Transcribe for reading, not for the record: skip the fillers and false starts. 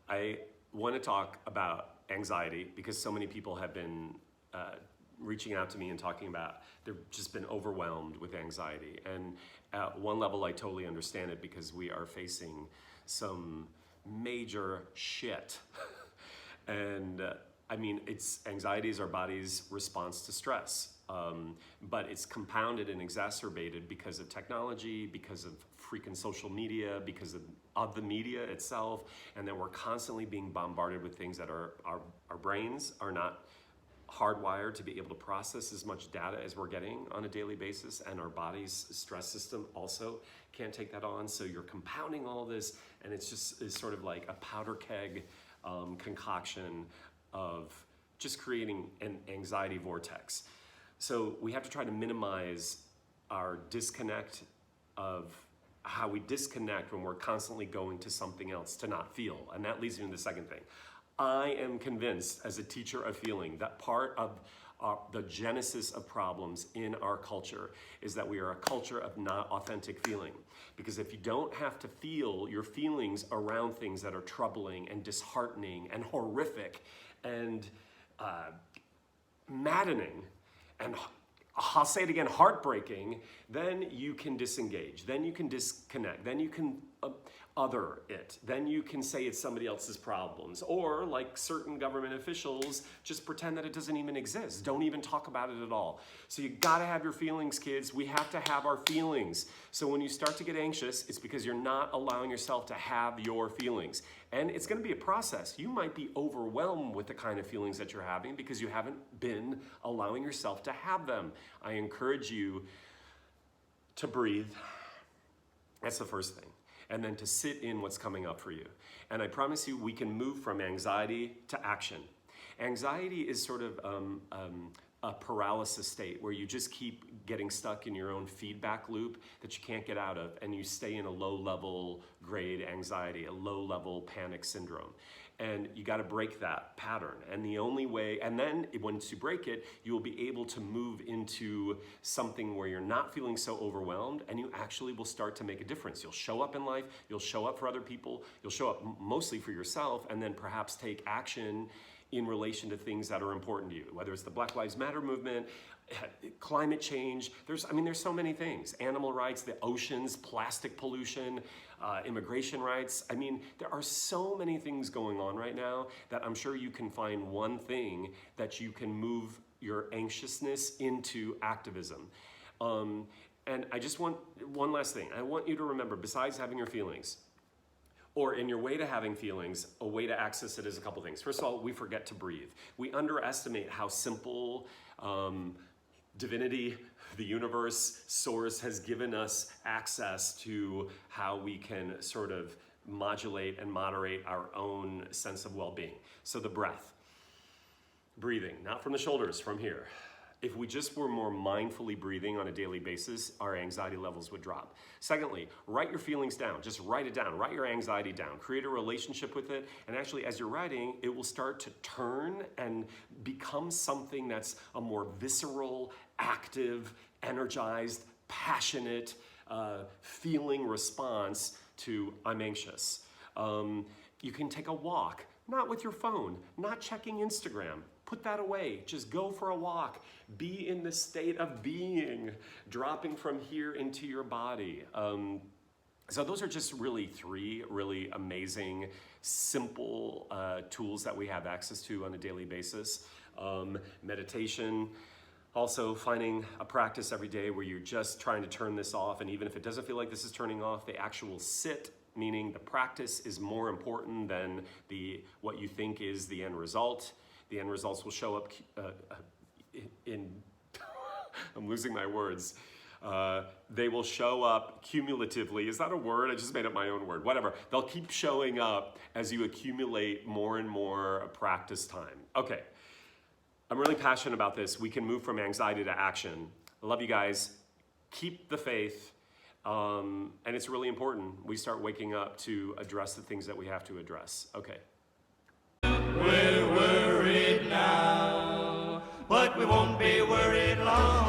I want to talk about anxiety because so many people have been reaching out to me and talking about they've just been overwhelmed with anxiety. And at one level, I totally understand it because we are facing some major shit. And I mean, anxiety is our body's response to stress. But it's compounded and exacerbated because of technology, because of freaking social media, because of the media itself, and then we're constantly being bombarded with things that our brains are not hardwired to be able to process as much data as we're getting on a daily basis, and our body's stress system also can't take that on. So you're compounding all this, and it's sort of like a powder keg concoction of just creating an anxiety vortex. So we have to try to minimize our disconnect of how we disconnect when we're constantly going to something else to not feel. And that leads me to the second thing. I am convinced as a teacher of feeling that part of the genesis of problems in our culture is that we are a culture of not authentic feeling. Because if you don't have to feel your feelings around things that are troubling and disheartening and horrific and maddening, and I'll say it again, heartbreaking, then you can disengage, then you can disconnect, then you can other it, then you can say it's somebody else's problems, or like certain government officials, just pretend that it doesn't even exist. Don't even talk about it at all. So you gotta have your feelings, kids. We have to have our feelings. So when you start to get anxious, it's because you're not allowing yourself to have your feelings. And it's gonna be a process. You might be overwhelmed with the kind of feelings that you're having because you haven't been allowing yourself to have them. I encourage you to breathe. That's the first thing. And then to sit in what's coming up for you. And I promise you, we can move from anxiety to action. Anxiety is sort of a paralysis state where you just keep getting stuck in your own feedback loop that you can't get out of, and you stay in a low-level grade anxiety, a low-level panic syndrome. And you gotta break that pattern. And the only way, and then once you break it, you will be able to move into something where you're not feeling so overwhelmed, and you actually will start to make a difference. You'll show up in life, you'll show up for other people, you'll show up mostly for yourself, and then perhaps take action in relation to things that are important to you, whether it's the Black Lives Matter movement, climate change, there's so many things. Animal rights, the oceans, plastic pollution, immigration rights. I mean, there are so many things going on right now that I'm sure you can find one thing that you can move your anxiousness into activism. And I just want one last thing. I want you to remember, besides having your feelings, or in your way to having feelings, a way to access it is a couple things. First of all, we forget to breathe. We underestimate how simple divinity, the universe, source has given us access to how we can sort of modulate and moderate our own sense of well-being. So the breath, breathing, not from the shoulders, from here. If we just were more mindfully breathing on a daily basis, our anxiety levels would drop. Secondly, write your feelings down. Just write it down. Write your anxiety down. Create a relationship with it. And actually, as you're writing, it will start to turn and become something that's a more visceral, active, energized, passionate, feeling response to I'm anxious. You can take a walk, not with your phone, not checking Instagram. Put that away. Just go for a walk. Be in the state of being, dropping from here into your body. So those are just really three really amazing, simple tools that we have access to on a daily basis. Meditation. Also finding a practice every day where you're just trying to turn this off, and even if it doesn't feel like this is turning off, the actual sit, meaning the practice, is more important than what you think is the end result. The end results will show up in I'm losing my words. They will show up cumulatively. Is that a word? I just made up my own word. Whatever. They'll keep showing up as you accumulate more and more practice time. Okay. I'm really passionate about this. We can move from anxiety to action. I love you guys. Keep the faith. And it's really important we start waking up to address the things that we have to address. Okay. We're worried now, but we won't be worried long.